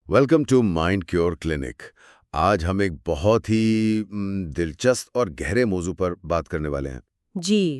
Welcome to mind cure clinic. آج ہم ایک بہت ہی دلچسپ اور گہرے موضوع پر بات کرنے والے ہیں۔ جی،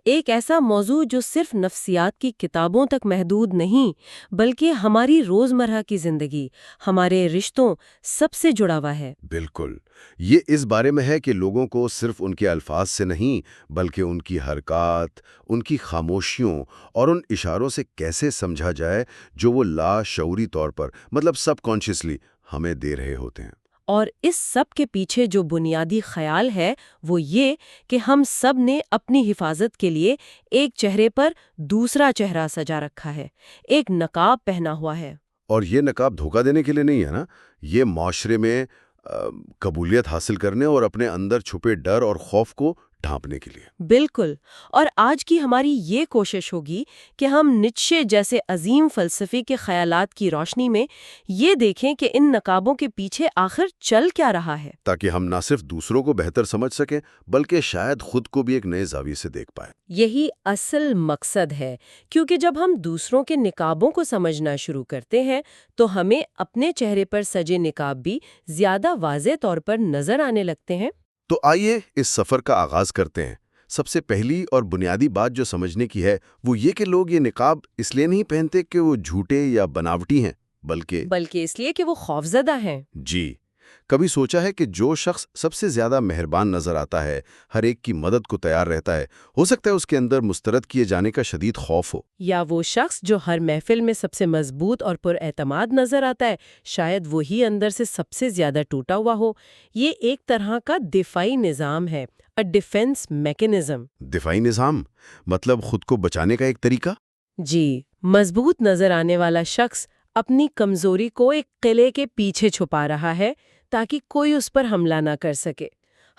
ایک ایسا موضوع جو صرف نفسیات کی کتابوں تک محدود نہیں بلکہ ہماری روزمرہ کی زندگی، ہمارے رشتوں سب سے جڑا ہوا ہے۔ بالکل، یہ اس بارے میں ہے کہ لوگوں کو صرف ان کے الفاظ سے نہیں بلکہ ان کی حرکات، ان کی خاموشیوں اور ان اشاروں سے کیسے سمجھا جائے جو وہ لاشعوری طور پر سب کانشیسلی ہمیں دے رہے ہوتے ہیں۔ اور اس سب کے پیچھے جو بنیادی خیال ہے وہ یہ کہ ہم سب نے اپنی حفاظت کے لیے ایک چہرے پر دوسرا چہرہ سجا رکھا ہے، ایک نقاب پہنا ہوا ہے۔ اور یہ نقاب دھوکہ دینے کے لیے نہیں ہے نا، یہ معاشرے میں قبولیت حاصل کرنے اور اپنے اندر چھپے ڈر اور خوف کو ڈھانپنے کے لیے۔ بالکل، اور آج کی ہماری یہ کوشش ہوگی کہ ہم نیچشے جیسے عظیم فلسفی کے خیالات کی روشنی میں یہ دیکھیں کہ ان نقابوں کے پیچھے آخر چل کیا رہا ہے، تاکہ ہم نہ صرف دوسروں کو بہتر سمجھ سکیں بلکہ شاید خود کو بھی ایک نئے زاویے سے دیکھ پائیں۔ یہی اصل مقصد ہے، کیونکہ جب ہم دوسروں کے نقابوں کو سمجھنا شروع کرتے ہیں تو ہمیں اپنے چہرے پر سجے نقاب بھی زیادہ واضح طور پر نظر آنے لگتے ہیں۔ تو آئیے اس سفر کا آغاز کرتے ہیں۔ سب سے پہلی اور بنیادی بات جو سمجھنے کی ہے وہ یہ کہ لوگ یہ نقاب اس لیے نہیں پہنتے کہ وہ جھوٹے یا بناوٹی ہیں، بلکہ اس لیے کہ وہ خوفزدہ ہیں۔ جی، کبھی سوچا ہے کہ جو شخص سب سے زیادہ مہربان نظر آتا ہے، ہر ایک کی مدد کو تیار رہتا ہے، ہو سکتا ہے اس کے اندر مسترد کیے جانے کا شدید خوف ہو؟ یا وہ شخص جو ہر محفل میں سب سے مضبوط اور پر اعتماد نظر آتا ہے، شاید وہی اندر سے سب سے زیادہ ٹوٹا ہوا ہو۔ یہ ایک طرح کا دفاعی نظام ہے، ڈیفینس میکینزم۔ دفاعی نظام مطلب خود کو بچانے کا ایک طریقہ؟ جی، مضبوط نظر آنے والا شخص اپنی کمزوری کو ایک قلعے کے پیچھے چھپا رہا ہے تاکہ کوئی اس پر حملہ نہ کر سکے۔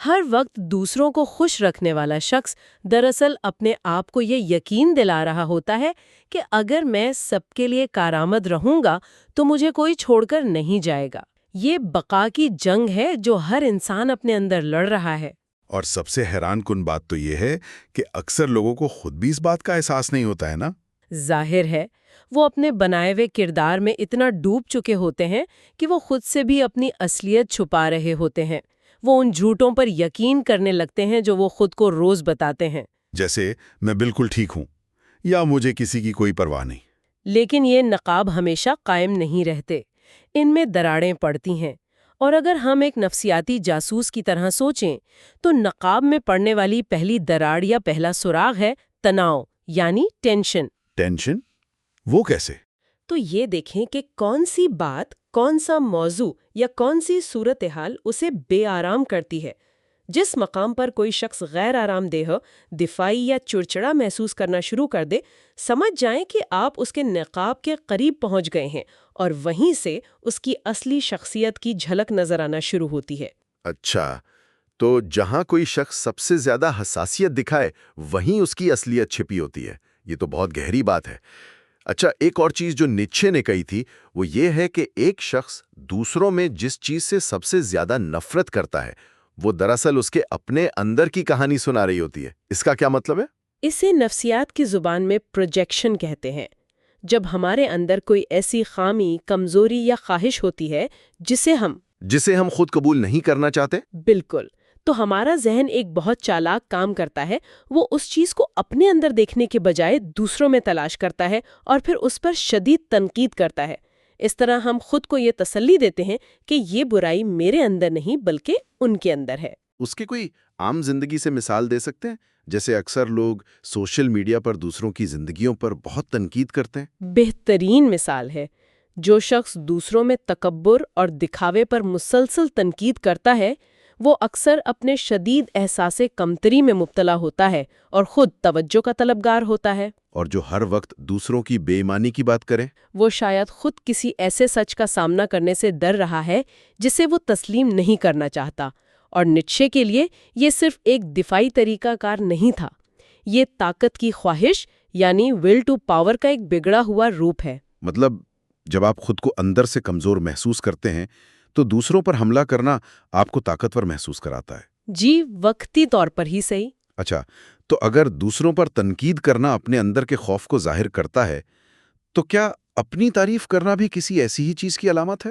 ہر وقت دوسروں کو خوش رکھنے والا شخص دراصل اپنے آپ کو یہ یقین دلا رہا ہوتا ہے کہ اگر میں سب کے لیے کارآمد رہوں گا تو مجھے کوئی چھوڑ کر نہیں جائے گا۔ یہ بقا کی جنگ ہے جو ہر انسان اپنے اندر لڑ رہا ہے۔ اور سب سے حیران کن بات تو یہ ہے کہ اکثر لوگوں کو خود بھی اس بات کا احساس نہیں ہوتا ہے نا۔ ظاہر ہے، وہ اپنے بنائے ہوئے کردار میں اتنا ڈوب چکے ہوتے ہیں کہ وہ خود سے بھی اپنی اصلیت چھپا رہے ہوتے ہیں۔ وہ ان جھوٹوں پر یقین کرنے لگتے ہیں جو وہ خود کو روز بتاتے ہیں، جیسے میں بالکل ٹھیک ہوں یا مجھے کسی کی کوئی پرواہ نہیں۔ لیکن یہ نقاب ہمیشہ قائم نہیں رہتے، ان میں دراڑیں پڑتی ہیں۔ اور اگر ہم ایک نفسیاتی جاسوس کی طرح سوچیں تو نقاب میں پڑنے والی پہلی دراڑ یا پہلا سراغ ہے تناؤ، یعنی ٹینشن۔ ٹینشن؟ وہ کیسے؟ تو یہ دیکھیں کہ کون سی بات، کون سا موضوع یا کون سی صورتحال اسے بے آرام کرتی ہے۔ جس مقام پر کوئی شخص غیر آرام دہ، دفاعی یا چڑچڑا محسوس کرنا شروع کر دے، سمجھ جائیں کہ آپ اس کے نقاب کے قریب پہنچ گئے ہیں اور وہیں سے اس کی اصلی شخصیت کی جھلک نظر آنا شروع ہوتی ہے۔ اچھا، تو جہاں کوئی شخص سب سے زیادہ حساسیت دکھائے وہیں اس کی اصلیت چھپی ہوتی ہے۔ یہ تو بہت گہری بات ہے۔ اچھا، ایک اور چیز جو نیچے نے کہی تھی وہ یہ ہے کہ ایک شخص دوسروں میں جس چیز سے سب سے زیادہ نفرت کرتا ہے وہ دراصل اس کے اپنے اندر کی کہانی سنا رہی ہوتی ہے۔ اس کا کیا مطلب ہے؟ اسے نفسیات کی زبان میں پروجیکشن کہتے ہیں۔ جب ہمارے اندر کوئی ایسی خامی، کمزوری یا خواہش ہوتی ہے جسے ہم خود قبول نہیں کرنا چاہتے، بالکل، تو ہمارا ذہن ایک بہت چالاک کام کرتا ہے۔ وہ اس چیز کو اپنے اندر دیکھنے کے بجائے دوسروں میں تلاش کرتا ہے اور پھر اس پر شدید تنقید کرتا ہے۔ اس طرح ہم خود کو یہ تسلی دیتے ہیں کہ یہ برائی میرے اندر نہیں بلکہ ان کے اندر ہے۔ اس کی کوئی عام زندگی سے مثال دے سکتے ہیں؟ جیسے اکثر لوگ سوشل میڈیا پر دوسروں کی زندگیوں پر بہت تنقید کرتے ہیں۔ بہترین مثال ہے، جو شخص دوسروں میں تکبر اور دکھاوے پر مسلسل تنقید کرتا ہے وہ اکثر اپنے شدید احساس کمتری میں مبتلا ہوتا ہے اور خود توجہ کا طلبگار ہوتا ہے۔ اور جو ہر وقت دوسروں کی بے ایمانی کی بات کرے، وہ شاید خود کسی ایسے سچ کا سامنا کرنے سے ڈر رہا ہے جسے وہ تسلیم نہیں کرنا چاہتا۔ اور نیچشے کے لیے یہ صرف ایک دفاعی طریقہ کار نہیں تھا، یہ طاقت کی خواہش یعنی ول ٹو پاور کا ایک بگڑا ہوا روپ ہے۔ مطلب جب آپ خود کو اندر سے کمزور محسوس کرتے ہیں تو دوسروں پر حملہ کرنا آپ کو طاقتور محسوس کراتا ہے۔ جی، وقتی طور پر ہی صحیح۔ اچھا، تو اگر دوسروں پر تنقید کرنا اپنے اندر کے خوف کو ظاہر کرتا ہے تو کیا اپنی تعریف کرنا بھی کسی ایسی ہی چیز کی علامت ہے؟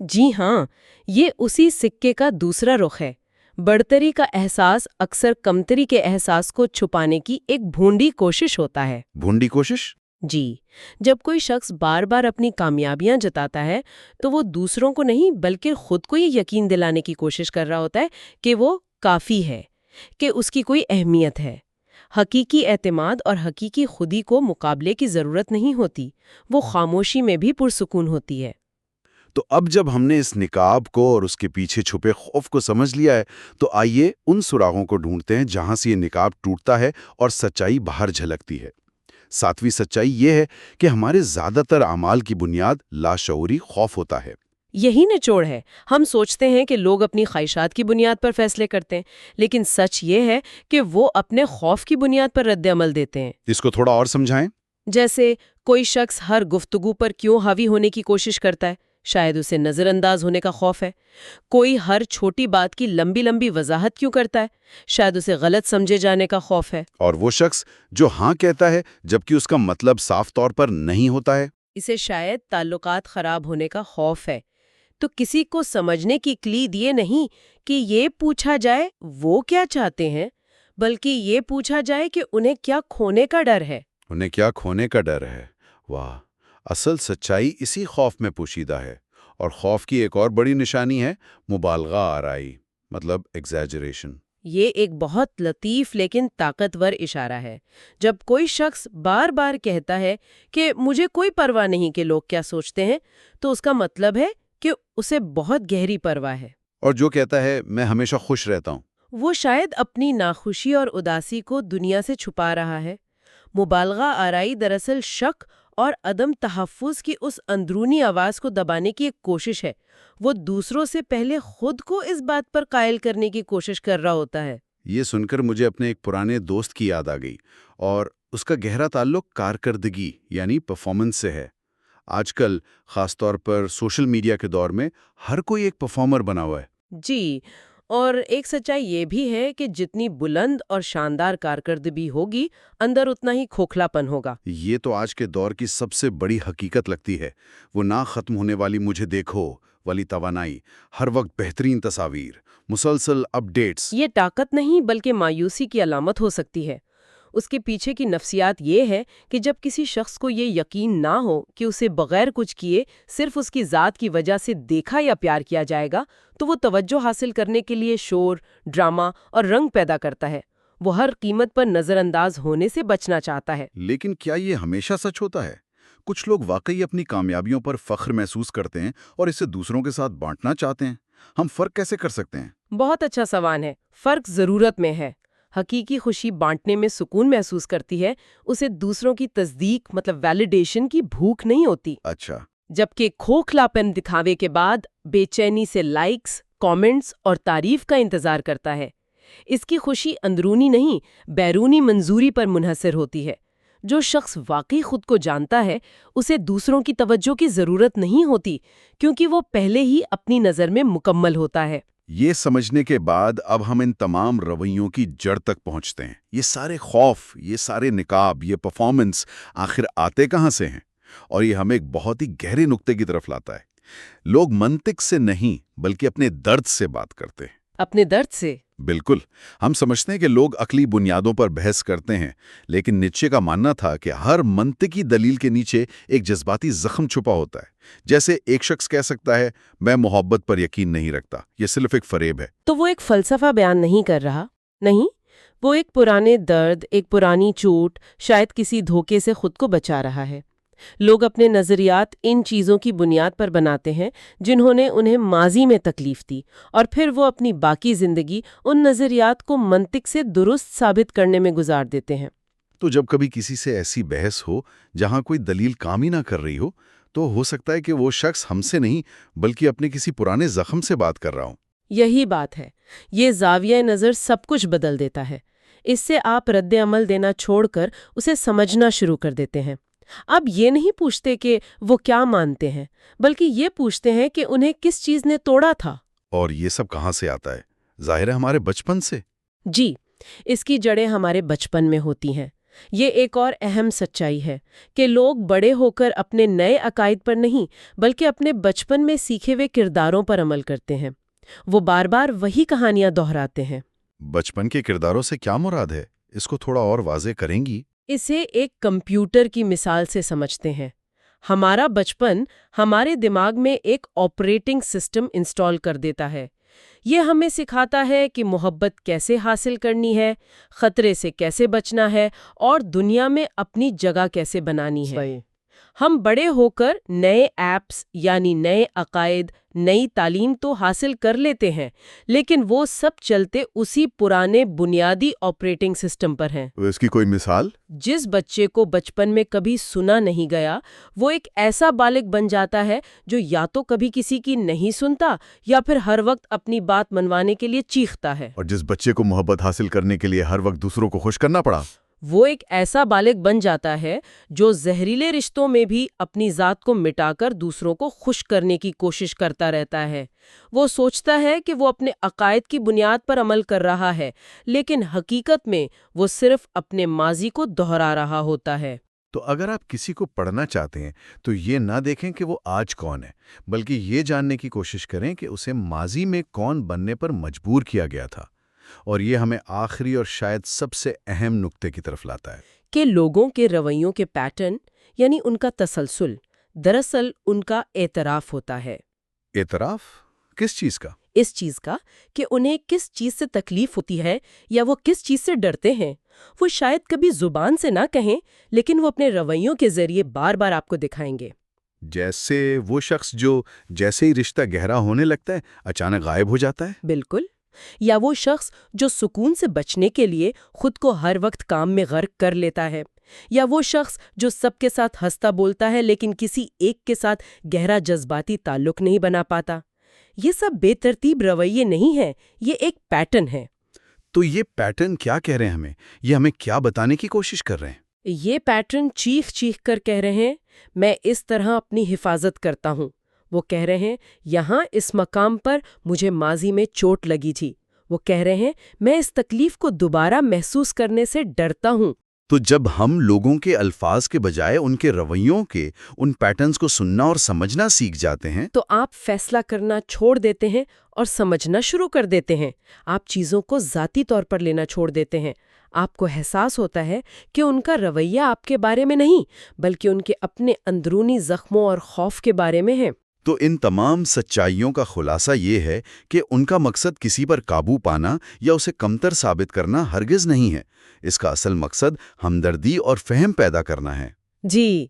جی ہاں، یہ اسی سکے کا دوسرا رخ ہے۔ بڑھتری کا احساس اکثر کمتری کے احساس کو چھپانے کی ایک بھونڈی کوشش ہوتا ہے۔ بھونڈی کوشش؟ جی، جب کوئی شخص بار بار اپنی کامیابیاں جتاتا ہے تو وہ دوسروں کو نہیں بلکہ خود کو یہ یقین دلانے کی کوشش کر رہا ہوتا ہے کہ وہ کافی ہے، کہ اس کی کوئی اہمیت ہے۔ حقیقی اعتماد اور حقیقی خودی کو مقابلے کی ضرورت نہیں ہوتی، وہ خاموشی میں بھی پرسکون ہوتی ہے۔ تو اب جب ہم نے اس نقاب کو اور اس کے پیچھے چھپے خوف کو سمجھ لیا ہے تو آئیے ان سراغوں کو ڈھونڈتے ہیں جہاں سے یہ نقاب ٹوٹتا ہے اور سچائی باہر جھلکتی ہے۔ ساتویں سچائی یہ ہے کہ ہمارے زیادہ تر اعمال کی بنیاد لاشعوری خوف ہوتا ہے۔ یہی نچوڑ ہے۔ ہم سوچتے ہیں کہ لوگ اپنی خواہشات کی بنیاد پر فیصلے کرتے ہیں، لیکن سچ یہ ہے کہ وہ اپنے خوف کی بنیاد پر رد عمل دیتے ہیں۔ اس کو تھوڑا اور سمجھائیں۔ جیسے کوئی شخص ہر گفتگو پر کیوں حاوی ہونے کی کوشش کرتا ہے؟ شاید اسے نظر انداز ہونے کا خوف ہے۔ کوئی ہر چھوٹی بات کی لمبی لمبی وضاحت کیوں کرتا ہے؟ شاید اسے غلط سمجھے جانے کا خوف ہے۔ اور وہ شخص جو ہاں کہتا ہے جبکہ اس کا مطلب صاف طور پر نہیں ہوتا ہے؟ اسے شاید تعلقات خراب ہونے کا خوف ہے۔ تو کسی کو سمجھنے کی کلید یہ نہیں کہ یہ پوچھا جائے وہ کیا چاہتے ہیں، بلکہ یہ پوچھا جائے کہ انہیں کیا کھونے کا ڈر ہے۔ انہیں کیا کھونے کا ڈر ہے؟ واہ، اصل سچائی اسی خوف میں پوشیدہ ہے۔ اور خوف کی ایک اور بڑی نشانی ہے مبالغہ آرائی، مطلب ایگزیجریشن۔ یہ ایک بہت لطیف لیکن طاقتور اشارہ ہے۔ جب کوئی شخص بار بار کہتا ہے کہ مجھے کوئی پرواہ نہیں کہ لوگ کیا سوچتے ہیں، تو اس کا مطلب ہے کہ اسے بہت گہری پرواہ ہے۔ اور جو کہتا ہے میں ہمیشہ خوش رہتا ہوں، وہ شاید اپنی ناخوشی اور اداسی کو دنیا سے چھپا رہا ہے۔ مبالغہ آرائی دراصل شک اور عدم تحفظ کی اس اندرونی آواز کو دبانے کی ایک کوشش ہے۔ وہ دوسروں سے پہلے خود کو اس بات پر قائل کرنے کی کوشش کر رہا ہوتا ہے۔ یہ سن کر مجھے اپنے ایک پرانے دوست کی یاد آ گئی، اور اس کا گہرا تعلق کارکردگی یعنی پرفارمنس سے ہے۔ آج کل خاص طور پر سوشل میڈیا کے دور میں ہر کوئی ایک پرفارمر بنا ہوا ہے۔ جی، اور ایک سچائی یہ بھی ہے کہ جتنی بلند اور شاندار کارکردگی ہوگی، اندر اتنا ہی کھوکھلا پن ہوگا۔ یہ تو آج کے دور کی سب سے بڑی حقیقت لگتی ہے۔ وہ نہ ختم ہونے والی مجھے دیکھو والی توانائی، ہر وقت بہترین تصاویر، مسلسل اپ ڈیٹس۔ یہ طاقت نہیں بلکہ مایوسی کی علامت ہو سکتی ہے۔ اس کے پیچھے کی نفسیات یہ ہے کہ جب کسی شخص کو یہ یقین نہ ہو کہ اسے بغیر کچھ کیے صرف اس کی ذات کی وجہ سے دیکھا یا پیار کیا جائے گا، تو وہ توجہ حاصل کرنے کے لیے شور، ڈرامہ اور رنگ پیدا کرتا ہے۔ وہ ہر قیمت پر نظر انداز ہونے سے بچنا چاہتا ہے۔ لیکن کیا یہ ہمیشہ سچ ہوتا ہے؟ کچھ لوگ واقعی اپنی کامیابیوں پر فخر محسوس کرتے ہیں اور اسے دوسروں کے ساتھ بانٹنا چاہتے ہیں۔ ہم فرق کیسے کر سکتے ہیں؟ بہت اچھا سوال ہے۔ فرق ضرورت میں ہے۔ حقیقی خوشی بانٹنے میں سکون محسوس کرتی ہے، اسے دوسروں کی تصدیق مطلب ویلیڈیشن کی بھوک نہیں ہوتی۔ اچھا۔ جبکہ کھوکھلاپن دکھاوے کے بعد بے چینی سے لائکس، کامنٹس اور تعریف کا انتظار کرتا ہے۔ اس کی خوشی اندرونی نہیں، بیرونی منظوری پر منحصر ہوتی ہے۔ جو شخص واقعی خود کو جانتا ہے، اسے دوسروں کی توجہ کی ضرورت نہیں ہوتی، کیونکہ وہ پہلے ہی اپنی نظر میں مکمل ہوتا ہے۔ یہ سمجھنے کے بعد اب ہم ان تمام رویوں کی جڑ تک پہنچتے ہیں۔ یہ سارے خوف، یہ سارے نقاب، یہ پرفارمنس آخر آتے کہاں سے ہیں؟ اور یہ ہمیں ایک بہت ہی گہرے نقطے کی طرف لاتا ہے۔ لوگ منطق سے نہیں بلکہ اپنے درد سے بات کرتے ہیں۔ اپنے درد سے؟ بالکل۔ ہم سمجھتے ہیں کہ لوگ عقلی بنیادوں پر بحث کرتے ہیں، لیکن نیچے کا ماننا تھا کہ ہر منطقی دلیل کے نیچے ایک جذباتی زخم چھپا ہوتا ہے۔ جیسے ایک شخص کہہ سکتا ہے میں محبت پر یقین نہیں رکھتا، یہ صرف ایک فریب ہے۔ تو وہ ایک فلسفہ بیان نہیں کر رہا، نہیں، وہ ایک پرانے درد، ایک پرانی چوٹ، شاید کسی دھوکے سے خود کو بچا رہا ہے۔ لوگ اپنے نظریات ان چیزوں کی بنیاد پر بناتے ہیں جنہوں نے انہیں ماضی میں تکلیف دی، اور پھر وہ اپنی باقی زندگی ان نظریات کو منطق سے درست ثابت کرنے میں گزار دیتے ہیں۔ تو جب کبھی کسی سے ایسی بحث ہو جہاں کوئی دلیل کام ہی نہ کر رہی ہو، تو ہو سکتا ہے کہ وہ شخص ہم سے نہیں بلکہ اپنے کسی پرانے زخم سے بات کر رہا ہو۔ یہی بات ہے، یہ زاویہ نظر سب کچھ بدل دیتا ہے۔ اس سے آپ رد عمل دینا چھوڑ کر اسے سمجھنا شروع کر دیتے ہیں۔ اب یہ نہیں پوچھتے کہ وہ کیا مانتے ہیں، بلکہ یہ پوچھتے ہیں کہ انہیں کس چیز نے توڑا تھا۔ اور یہ سب کہاں سے آتا ہے؟ ظاہر ہے ہمارے بچپن سے۔ جی، اس کی جڑیں ہمارے بچپن میں ہوتی ہیں۔ یہ ایک اور اہم سچائی ہے کہ لوگ بڑے ہو کر اپنے نئے عقائد پر نہیں بلکہ اپنے بچپن میں سیکھے ہوئے کرداروں پر عمل کرتے ہیں۔ وہ بار بار وہی کہانیاں دہراتے ہیں۔ بچپن کے کرداروں سے کیا مراد ہے؟ اس کو تھوڑا اور واضح کریں گی؟ اسے ایک کمپیوٹر کی مثال سے سمجھتے ہیں۔ ہمارا بچپن ہمارے دماغ میں ایک آپریٹنگ سسٹم انسٹال کر دیتا ہے۔ یہ ہمیں سکھاتا ہے کہ محبت کیسے حاصل کرنی ہے، خطرے سے کیسے بچنا ہے اور دنیا میں اپنی جگہ کیسے بنانی ہے۔ ہم بڑے ہو کر نئے ایپس یعنی نئے عقائد، نئی تعلیم تو حاصل کر لیتے ہیں، لیکن وہ سب چلتے اسی پرانے بنیادی آپریٹنگ سسٹم پر ہیں۔ اس کی کوئی مثال؟ جس بچے کو بچپن میں کبھی سنا نہیں گیا، وہ ایک ایسا بالغ بن جاتا ہے جو یا تو کبھی کسی کی نہیں سنتا یا پھر ہر وقت اپنی بات منوانے کے لیے چیختا ہے۔ اور جس بچے کو محبت حاصل کرنے کے لیے ہر وقت دوسروں کو خوش کرنا پڑا، وہ ایک ایسا بالغ بن جاتا ہے جو زہریلے رشتوں میں بھی اپنی ذات کو مٹا کر دوسروں کو خوش کرنے کی کوشش کرتا رہتا ہے۔ وہ سوچتا ہے کہ وہ اپنے عقائد کی بنیاد پر عمل کر رہا ہے، لیکن حقیقت میں وہ صرف اپنے ماضی کو دہرا رہا ہوتا ہے۔ تو اگر آپ کسی کو پڑھنا چاہتے ہیں تو یہ نہ دیکھیں کہ وہ آج کون ہے، بلکہ یہ جاننے کی کوشش کریں کہ اسے ماضی میں کون بننے پر مجبور کیا گیا تھا۔ اور یہ ہمیں آخری اور شاید سب سے اہم نقطے کی طرف لاتا ہے کہ لوگوں کے رویوں کے پیٹرن یعنی ان کا تسلسل دراصل ان کا اعتراف ہوتا ہے۔ اعتراف کس چیز کا؟ اس چیز کا کہ انہیں کس چیز سے تکلیف ہوتی ہے یا وہ کس چیز سے ڈرتے ہیں۔ وہ شاید کبھی زبان سے نہ کہیں، لیکن وہ اپنے رویوں کے ذریعے بار بار آپ کو دکھائیں گے۔ جیسے وہ شخص جو جیسے ہی رشتہ گہرا ہونے لگتا ہے اچانک غائب ہو جاتا ہے۔ بالکل۔ یا وہ شخص جو سکون سے بچنے کے لیے خود کو ہر وقت کام میں غرق کر لیتا ہے۔ یا وہ شخص جو سب کے ساتھ ہنستا بولتا ہے لیکن کسی ایک کے ساتھ گہرا جذباتی تعلق نہیں بنا پاتا۔ یہ سب بے ترتیب رویے نہیں ہیں، یہ ایک پیٹرن ہے۔ تو یہ پیٹرن کیا کہہ رہے ہیں ہمیں؟ یہ ہمیں کیا بتانے کی کوشش کر رہے ہیں؟ یہ پیٹرن چیخ چیخ کر کہہ رہے ہیں، میں اس طرح اپنی حفاظت کرتا ہوں۔ وہ کہہ رہے ہیں، یہاں اس مقام پر مجھے ماضی میں چوٹ لگی تھی۔ وہ کہہ رہے ہیں، میں اس تکلیف کو دوبارہ محسوس کرنے سے ڈرتا ہوں۔ تو جب ہم لوگوں کے الفاظ کے بجائے ان کے رویوں کے ان پیٹرنز کو سننا اور سمجھنا سیکھ جاتے ہیں تو آپ فیصلہ کرنا چھوڑ دیتے ہیں اور سمجھنا شروع کر دیتے ہیں۔ آپ چیزوں کو ذاتی طور پر لینا چھوڑ دیتے ہیں۔ آپ کو احساس ہوتا ہے کہ ان کا رویہ آپ کے بارے میں نہیں بلکہ ان کے اپنے اندرونی زخموں اور خوف کے بارے میں ہے۔ تو ان تمام سچائیوں کا خلاصہ یہ ہے کہ ان کا مقصد کسی پر قابو پانا یا اسے کمتر ثابت کرنا ہرگز نہیں ہے۔ اس کا اصل مقصد ہمدردی اور فہم پیدا کرنا ہے۔ جی،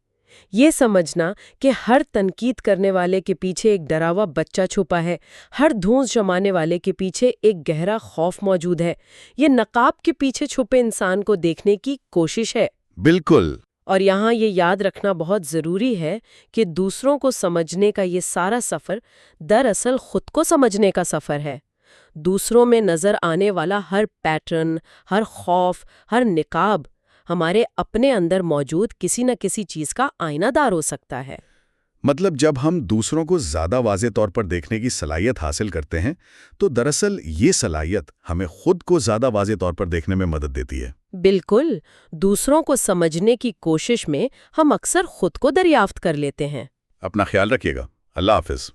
یہ سمجھنا کہ ہر تنقید کرنے والے کے پیچھے ایک ڈرا ہوا بچہ چھپا ہے، ہر دھونس جمانے والے کے پیچھے ایک گہرا خوف موجود ہے، یہ نقاب کے پیچھے چھپے انسان کو دیکھنے کی کوشش ہے۔ بالکل۔ اور یہاں یہ یاد رکھنا بہت ضروری ہے کہ دوسروں کو سمجھنے کا یہ سارا سفر دراصل خود کو سمجھنے کا سفر ہے۔ دوسروں میں نظر آنے والا ہر پیٹرن، ہر خوف، ہر نقاب ہمارے اپنے اندر موجود کسی نہ کسی چیز کا آئینہ دار ہو سکتا ہے۔ مطلب جب ہم دوسروں کو زیادہ واضح طور پر دیکھنے کی صلاحیت حاصل کرتے ہیں تو دراصل یہ صلاحیت ہمیں خود کو زیادہ واضح طور پر دیکھنے میں مدد دیتی ہے۔ بالکل، دوسروں کو سمجھنے کی کوشش میں ہم اکثر خود کو دریافت کر لیتے ہیں۔ اپنا خیال رکھیے گا۔ اللہ حافظ۔